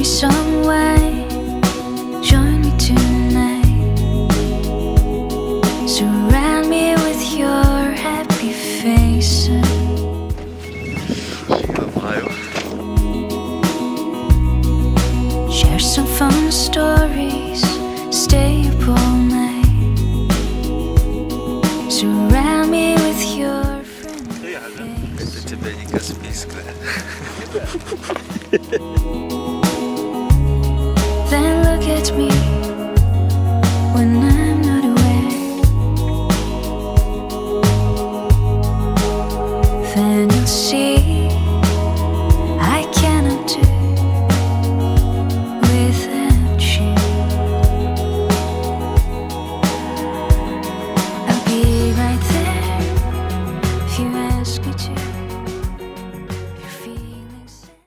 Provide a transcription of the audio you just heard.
some way, join me tonight. Surround me with your happy faces. Share some fun stories, stay up all night. Surround me with your friendly face. Это тебе не Каспийская. Then look at me when